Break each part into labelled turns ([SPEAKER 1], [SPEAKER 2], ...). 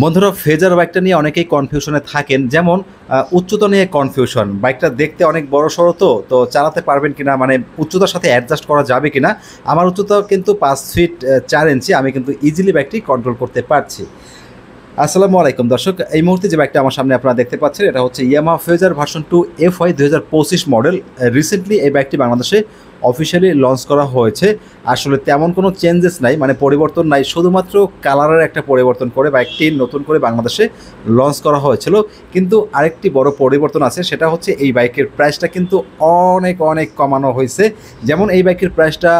[SPEAKER 1] বন্ধুরা ফেজার বাইকটা নিয়ে অনেকেই কনফিউশনে থাকেন, যেমন উচ্চতা নিয়ে কনফিউশন। বাইকটা দেখতে অনেক বড় সড়ো, তো চালাতে পারবেন কিনা, মানে উচ্চতার সাথে অ্যাডজাস্ট করা যাবে কিনা। আমার উচ্চতা কিন্তু 5 ফিট 4 ইঞ্চি, আমি কিন্তু ইজিলি বাইকটি কন্ট্রোল করতে পারছি। আসসালামু আলাইকুম দর্শক, এই মুহূর্তে যে বাইকটা আমার সামনে আপনারা দেখতে পাচ্ছেন এটা হচ্ছে Yamaha phasor version 2 FY 2025 model. Recently এই বাইকটি বাংলাদেশে অফিসিয়ালি লঞ্চ করা হয়েছে। আসলে তেমন কোনো চেঞ্জেস নাই, মানে পরিবর্তন নাই, শুধুমাত্র কালারের একটা পরিবর্তন করে বাইকটি নতুন করে বাংলাদেশে লঞ্চ করা হয়েছিল। কিন্তু আরেকটি বড় পরিবর্তন আছে, সেটা হচ্ছে এই বাইকের প্রাইসটা কিন্তু অনেক অনেক কমানো হয়েছে। যেমন এই বাইকের প্রাইসটা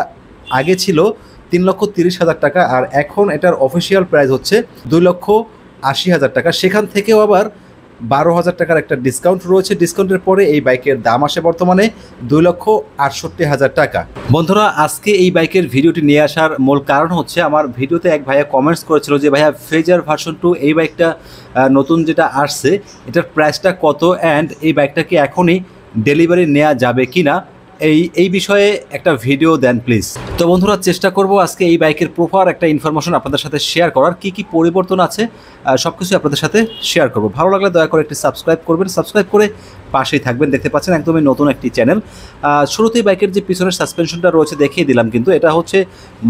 [SPEAKER 1] আগে ছিল 3,30,000 টাকা, আর এখন এটার অফিসিয়াল প্রাইস হচ্ছে 2,80,000 টাকা। সেখান থেকেও আবার 12,000 টাকার একটা ডিসকাউন্ট রয়েছে। ডিসকাউন্টের পরে এই বাইকের দাম আসে বর্তমানে 2,68,000 টাকা। বন্ধুরা, আজকে এই বাইকের ভিডিওটি নিয়ে আসার মূল কারণ হচ্ছে, আমার ভিডিওতে এক ভাইয়া কমেন্টস করেছিল যে ভাইয়া ফেজার ভার্সন 2 এই বাইকটা নতুন যেটা আসছে এটার প্রাইসটা কত, অ্যান্ড এই বাইকটা কি এখনই ডেলিভারি নেওয়া যাবে কি না, এই বিষয়ে একটা ভিডিও দেন প্লিজ। তো বন্ধুরা, চেষ্টা করব আজকে এই বাইকের প্রপার একটা ইনফরমেশন আপনাদের সাথে শেয়ার করার, কি কি পরিবর্তন আছে সব কিছু আপনাদের সাথে শেয়ার করব। ভালো লাগলে দয়া করে একটি সাবস্ক্রাইব করবেন, সাবস্ক্রাইব করে পাশেই থাকবেন। দেখতে পাচ্ছেন একদমই নতুন একটি চ্যানেল। শুরুতেই বাইকের যে পিছনের সাসপেনশনটা রয়েছে দেখিয়ে দিলাম, কিন্তু এটা হচ্ছে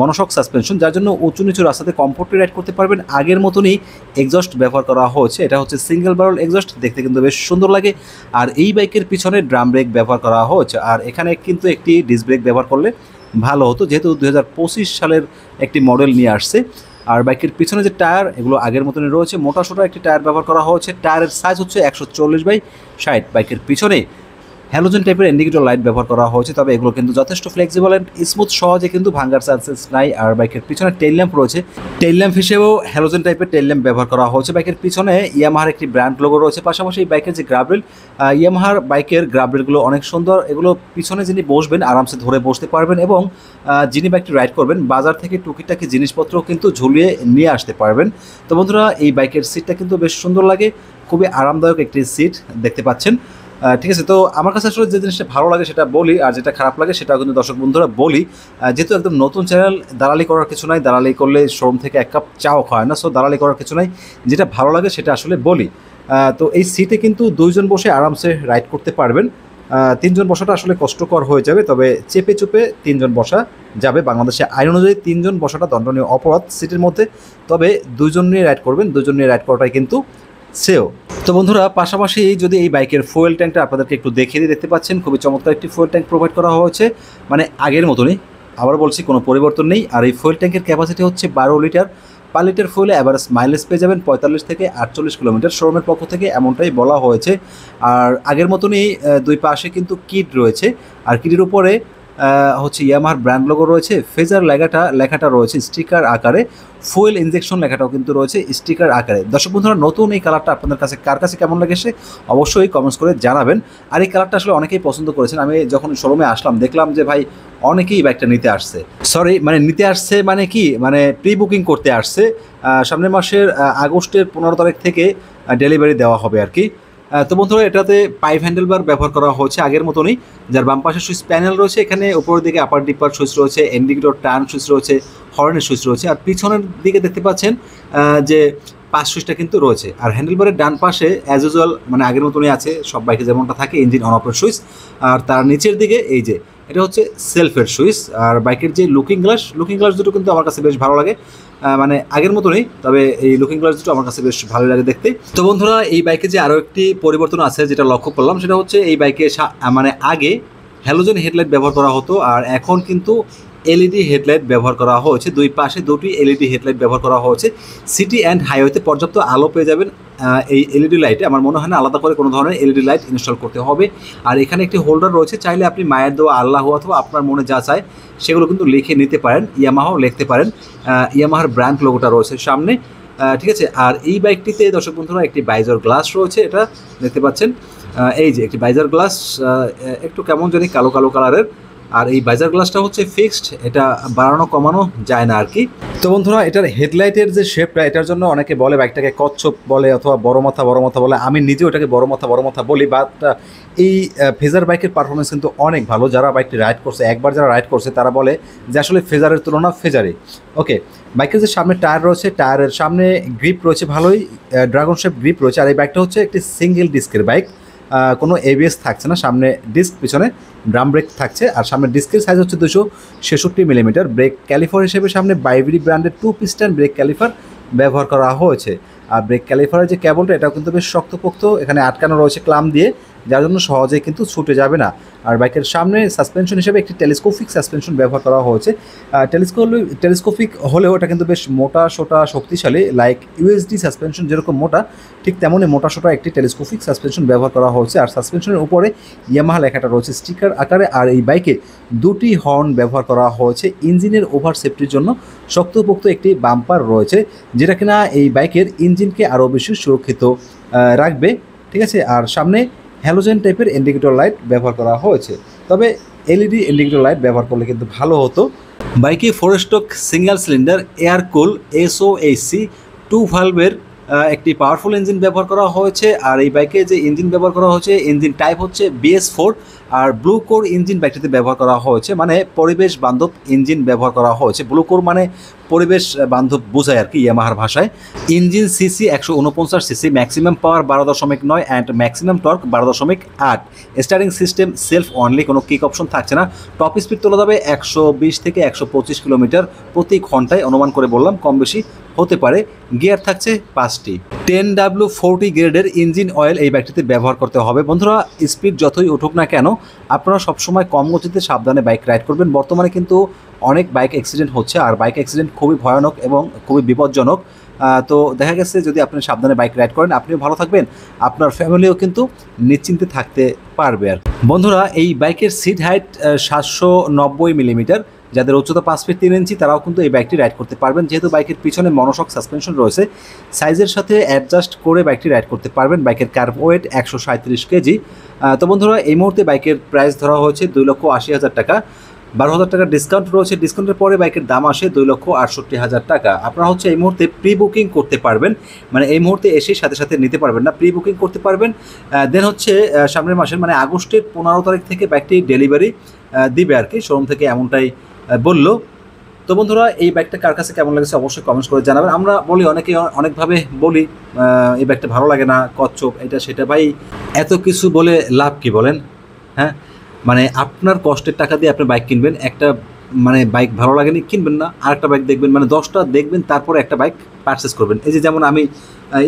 [SPEAKER 1] মনোশক সাসপেনশন, যার জন্য উঁচু নিচু রাস্তাতে কমফোর্টলি রাইড করতে পারবেন। আগের মতনই এক্সস্ট ব্যবহার করা হয়েছে, এটা হচ্ছে সিঙ্গেল ব্যারেল এক্সস্ট, দেখতে কিন্তু বেশ সুন্দর লাগে। আর এই বাইকের পিছনে ড্রাম ব্রেক ব্যবহার করা হয়েছে, আর এখানে কিন্তু একটি ডিস্ক ব্রেক ব্যবহার করলে ভালো হতো, যেহেতু 2025 সালের একটি মডেল নিয়ে আসছে। আর বাইকের পিছনে যে টায়ার, এগুলো আগের মতনই রয়েছে, মোটাসোটা একটি টায়ার ব্যবহার করা হয়েছে। টায়ারের সাইজ হচ্ছে 140/60। বাইকের পিছনে হ্যালোজেন টাইপের ইন্ডিকেটর লাইট ব্যবহার করা হয়েছে, তবে এগুলো কিন্তু যথেষ্ট ফ্লেক্সিবল অ্যান্ড স্মুথ, সহজে কিন্তু ভাঙার চান্সেস নাই। আর বাইকের পিছনে টেইল ল্যাম্প রয়েছে, টেইল ল্যাম্প হিসেবেও হ্যালোজেন টাইপের টেইল ল্যাম্প ব্যবহার করা হয়েছে। বাইকের পিছনে ইয়ামাহার একটি ব্র্যান্ড লোগো রয়েছে। পাশাপাশি এই বাইকের যে গ্রাবরেল, ইয়ামাহার বাইকের গ্রাবরেলগুলো অনেক সুন্দর। এগুলো পিছনে যিনি বসবেন আরামসে ধরে বসতে পারবেন, এবং যিনি বাইকটি রাইড করবেন বাজার থেকে টুকিটাকি জিনিসপত্র কিন্তু ঝুলিয়ে নিয়ে আসতে পারবেন। তো বন্ধুরা, এই বাইকের সিটটা কিন্তু বেশ সুন্দর লাগে, খুবই আরামদায়ক একটি সিট দেখতে পাচ্ছেন। ঠিক আছে, তো আমার কাছে আসলে যে জিনিসটা ভালো লাগে সেটা বলি, আর যেটা খারাপ লাগে সেটাও কিন্তু দর্শক বন্ধুরা বলি। যেহেতু একদম নতুন চ্যানেল, দালালি করার কিছু নাই, দালালি করলে শোরুম থেকে এক কাপ চাও খায় না, সো দালালি করার কিছু নাই, যেটা ভালো লাগে সেটা আসলে বলি। তো এই সিটে কিন্তু 2 জন বসে আরামসে রাইড করতে পারবেন। 3 জন বসাটা আসলে কষ্টকর হয়ে যাবে, তবে চেপে চুপে 3 জন বসা যাবে। বাংলাদেশে আইন অনুযায়ী 3 জন বসাটা দণ্ডনীয় অপরাধ সিটের মধ্যে, তবে 2 জন নিয়ে রাইড করবেন, 2 জন নিয়ে রাইড করাটাই কিন্তু সেও। তো বন্ধুরা, পাশাপাশি যদি এই বাইকের ফুয়েল ট্যাঙ্কটা আপনাদেরকে একটু দেখিয়ে দিয়ে, দেখতে পাচ্ছেন খুবই চমৎকার একটি ফুয়েল ট্যাঙ্ক প্রোভাইড করা হয়েছে, মানে আগের মতনই, আবার বলছি কোনো পরিবর্তন নেই। আর এই ফুয়েল ট্যাঙ্কের ক্যাপাসিটি হচ্ছে 12 লিটার। পার লিটার ফুয়েলে অ্যাভারেজ মাইলেজ পেয়ে যাবেন 45 থেকে 48 কিলোমিটার, শোরুমের পক্ষ থেকে এমনটাই বলা হয়েছে। আর আগের মতনই দুই পাশে কিন্তু কিট রয়েছে, আর কিটের উপরে হচ্ছে ইয়ামাহার ব্র্যান্ড লোগো রয়েছে। ফেজার লেখাটা রয়েছে স্টিকার আকারে, ফুয়েল ইনজেকশন লেখাটাও কিন্তু রয়েছে স্টিকার আকারে। দর্শক বন্ধুরা, নতুন এই কালারটা আপনাদের কাছে কার কাছে কেমন লেগেছে অবশ্যই কমেন্টস করে জানাবেন। আর এই কালারটা আসলে অনেকেই পছন্দ করেছেন। আমি যখন শোরুমে আসলাম দেখলাম যে ভাই অনেকেই বাইকটা নিতে আসছে, নিতে আসছে মানে কি, মানে প্রি বুকিং করতে আসছে। সামনের মাসের আগস্টের 15 তারিখ থেকে ডেলিভারি দেওয়া হবে আর কি। তো বন্ধুরা, এটাতে পাইপ হ্যান্ডেল বার ব্যবহার করা হয়েছে আগের মতনই, যার বাম পাশে সুইচ প্যানেল রয়েছে, এখানে উপরের দিকে আপার ডিপার সুইচ রয়েছে, ইন্ডিকেটর টার্ন সুইচ রয়েছে, হর্নের সুইচ রয়েছে। আর পিছনের দিকে দেখতে পাচ্ছেন যে পাঁচ সুইচটা কিন্তু রয়েছে। আর হ্যান্ডেলবারের ডান পাশে অ্যাজ ইউজুয়াল মানে আগের মতনই আছে, সব বাইকে যেমনটা থাকে, ইঞ্জিন অন অফের সুইচ। আর তার নিচের দিকে এই যে এটা হচ্ছে সেলফের সুইচ। আর বাইকের যে লুকিং গ্লাস দুটো কিন্তু আমার কাছে বেশ ভালো লাগে, মানে আগের মতনই, তবে এই লুকিং গ্লাস দুটো আমার কাছে বেশ ভালো লাগে দেখতে। তো বন্ধুরা, এই বাইকে যে আরও একটি পরিবর্তন আছে যেটা লক্ষ্য করলাম, সেটা হচ্ছে এই বাইকে মানে আগে হ্যালোজেন হেডলাইট ব্যবহার করা হতো, আর এখন কিন্তু এলইডি হেডলাইট ব্যবহার করা হয়েছে। দুই পাশে দুটি এলইডি হেডলাইট ব্যবহার করা হয়েছে। সিটি অ্যান্ড হাইওয়েতে পর্যাপ্ত আলো পেয়ে যাবেন এই এলইডি লাইটে। আমার মনে হয় না আলাদা করে কোনো ধরনের এলইডি লাইট ইনস্টল করতে হবে। আর এখানে একটি হোল্ডার রয়েছে, চাইলে আপনি মায়ের দেওয়া আল্লাহ অথবা আপনার মনে যা চায় সেগুলো কিন্তু লিখে নিতে পারেন, ইয়ামাহাও লিখতে পারেন। ইয়ামাহার ব্র্যান্ড লোগোটা রয়েছে সামনে, ঠিক আছে। আর এই বাইকটিতে দর্শক বন্ধুরা একটি বাইজার গ্লাস রয়েছে, এটা দেখতে পাচ্ছেন, এই যে একটি বাইজার গ্লাস, একটু কেমন জানি কালো কালারের। আর এই ভাইজার গ্লাসটা হচ্ছে ফিক্সড, এটা বাড়ানো কমানো যায় না আর কি। তো বন্ধুরা এটার হেডলাইটের যে শেপটা, এটার জন্য অনেকে বলে বাইকটাকে কচ্ছপ বলে অথবা বড় মাথা বলে, আমি নিজেও এটাকে বড় মাথা বলি। বাট এই ফেজার বাইকের পারফরমেন্স কিন্তু অনেক ভালো। যারা বাইকটি রাইড করছে, একবার যারা রাইড করছে তারা বলে যে আসলে ফেজারের তুলনা ফেজারে। ওকে, বাইকের যে সামনে টায়ার রয়েছে, টায়ারের সামনে গ্রিপ রয়েছে ভালোই, ড্রাগন শেপ গ্রিপ রয়েছে। আর এই বাইকটা হচ্ছে একটি সিঙ্গেল ডিস্কের বাইক, কোনো এবিএস থাকছে না, সামনে ডিস্ক পিছনে ড্রাম ব্রেক থাকছে। আর সামনে ডিস্কের সাইজ হচ্ছে 266 মিলিমিটার। ব্রেক ক্যালিফার হিসেবে সামনে বাইভরি ব্র্যান্ডের 2 পিস্টন ব্রেক ক্যালিফার ব্যবহার করা হয়েছে। আর ব্রেক ক্যালিফারের যে কেবলটা, এটাও কিন্তু বেশ শক্তপোক্ত, এখানে আটকানো রয়েছে ক্লাম দিয়ে, যার জন্য সহজে কিন্তু ছুটে যাবে না। আর বাইকের সামনে সাসপেনশন হিসেবে একটি টেলিস্কোপিক সাসপেনশন ব্যবহার করা হয়েছে। টেলিস্কোপিক হলেও এটা কিন্তু বেশ মোটা সোটা শক্তিশালী, লাইক ইউএসডি সাসপেনশন যেরকম মোটা, ঠিক তেমনই মোটা সোটা একটি টেলিস্কোপিক সাসপেনশন ব্যবহার করা হয়েছে। আর সাসপেনশনের উপরে ইয়ামাহা লেখাটা রয়েছে স্টিকার আকারে। আর এই বাইকে 2টি হর্ন ব্যবহার করা হয়েছে। ইঞ্জিনের ওভার সেফটির জন্য শক্তপোক্ত একটি বাম্পার রয়েছে, যেটা কিনা এই বাইকের ইঞ্জিনকে আরও বেশি সুরক্ষিত রাখবে, ঠিক আছে। আর সামনে হ্যালোজেন টাইপের ইন্ডিকেটর লাইট ব্যবহার করা হয়েছে, তবে এলইডি ইন্ডিকেটর লাইট ব্যবহার করলে কিন্তু ভালো হতো। বাইকে 4 স্ট্রোক সিঙ্গেল সিলিন্ডার এয়ার কুল SOHC 2 ভালভের একটি পাওয়ারফুল ইঞ্জিন ব্যবহার করা হয়েছে। আর এই বাইকে যে ইঞ্জিন ব্যবহার করা হয়েছে, ইঞ্জিন টাইপ হচ্ছে BS4 আর ব্লু কোর ইঞ্জিন বাইকটিতে ব্যবহার করা হয়েছে, মানে পরিবেশ বান্ধব ইঞ্জিন ব্যবহার করা হয়েছে। ব্লু কোর মানে পরিবেশ বান্ধব বোঝায় আর কি ইয়ামাহার ভাষায়। Engine CC 149 CC, maximum power 12.9 and maximum torque 12.8। Steering system self only, কোনো কিক অপশন থাকছে না। টপ স্পিড তোলা যাবে 120 থেকে 125 কিলোমিটার প্রতি ঘন্টায়, অনুমান করে বললাম, কম বেশি হতে পারে। গিয়ার থাকছে 5টি। 10W40 গ্রেডের ইঞ্জিন অয়েল এই বাইকটিতে ব্যবহার করতে হবে। বন্ধুরা স্পিড যতই উঠুক না কেন, আপনারা সবসময় কম গতিতে সাবধানে বাইক রাইড করবেন। বর্তমানে কিন্তু অনেক বাইক অ্যাক্সিডেন্ট হচ্ছে, আর বাইক অ্যাক্সিডেন্ট খুবই ভয়ানক এবং খুবই বিপজ্জনক। তো দেখা গেছে যদি আপনি সাবধানে বাইক রাইড করেন, আপনিও ভালো থাকবেন, আপনার ফ্যামিলিও কিন্তু নিশ্চিন্তে থাকতে পারবে। আর বন্ধুরা এই বাইকের সিট হাইট 790 মিলিমিটার। যাদের উচ্চতা 5 ফিট 3 ইঞ্চি তারাও কিন্তু এই বাইকটি রাইড করতে পারবেন, যেহেতু বাইকের পিছনে মনোশক সাসপেনশন রয়েছে। সাইজের সাথে অ্যাডজাস্ট করে বাইকটি রাইড করতে পারবেন। বাইকের কার্ভ ওয়েট 137 কেজি। তো বন্ধুরা এই মুহূর্তে বাইকের প্রাইস ধরা হয়েছে 2,80,000 টাকা। 12,000 টাকার ডিসকাউন্ট রয়েছে। ডিসকাউন্টের পরে বাইকের দাম আসে 2,68,000 টাকা। আপনারা হচ্ছে এই মুহূর্তে প্রি বুকিং করতে পারবেন, মানে এই মুহূর্তে এসেই সাথে সাথে নিতে পারবেন না, প্রি বুকিং করতে পারবেন। দেন হচ্ছে সামনের মাসের মানে আগস্টের 15 তারিখ থেকে বাইকটি ডেলিভারি দিবে আর কি, শোরুম থেকে এমনটাই বললো। তো বন্ধুরা এই বাইকটা কার কাছে কেমন লাগছে অবশ্যই কমেন্টস করে জানাবেন। আমরা বলি অনেকে অনেকভাবে বলি এই বাইকটা ভালো লাগে না, কচ্ছপ এটা সেটা। ভাই এত কিছু বলে লাভ কি বলেন? হ্যাঁ, মানে আপনার কষ্টের টাকা দিয়ে আপনি বাইক কিনবেন, একটা মানে বাইক ভালো লাগেনি কিনবেন না, আরেকটা বাইক দেখবেন, মানে 10টা দেখবেন তারপরে একটা বাইক পারচেস করবেন। এই যে যেমন আমি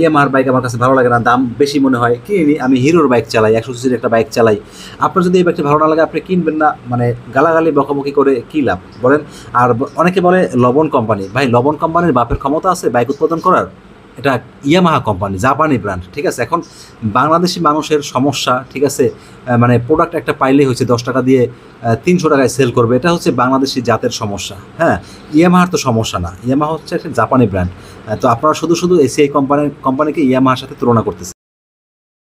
[SPEAKER 1] ইয়ামাহার বাইক আমার কাছে ভালো লাগে না, দাম বেশি মনে হয়, কিনি। আমি হিরোর বাইক চালাই, 100 সিসির একটা বাইক চালাই। আপনার যদি এই বাইকটা ভালো না লাগে আপনি কিনবেন না, মানে গালাগালি বকাবকি করে কী লাভ বলেন? আর অনেকে বলে লবণ কোম্পানি, ভাই লবণ কোম্পানির বাপের ক্ষমতা আছে বাইক উৎপাদন করার? এটা ইয়ামাহা কোম্পানি, জাপানি ব্র্যান্ড, ঠিক আছে। এখন বাংলাদেশি মানুষের সমস্যা, ঠিক আছে, মানে প্রোডাক্ট একটা পাইলেই হচ্ছে 10 টাকা দিয়ে 300 টাকায় সেল করবে, এটা হচ্ছে বাংলাদেশি জাতের সমস্যা। হ্যাঁ, ইয়ামাহার তো সমস্যা না, ইয়ামাহা হচ্ছে একটা জাপানি ব্র্যান্ড। তো আপনারা শুধু এসিআই কোম্পানিকে ইয়ামাহার সাথে তুলনা করতেছেন।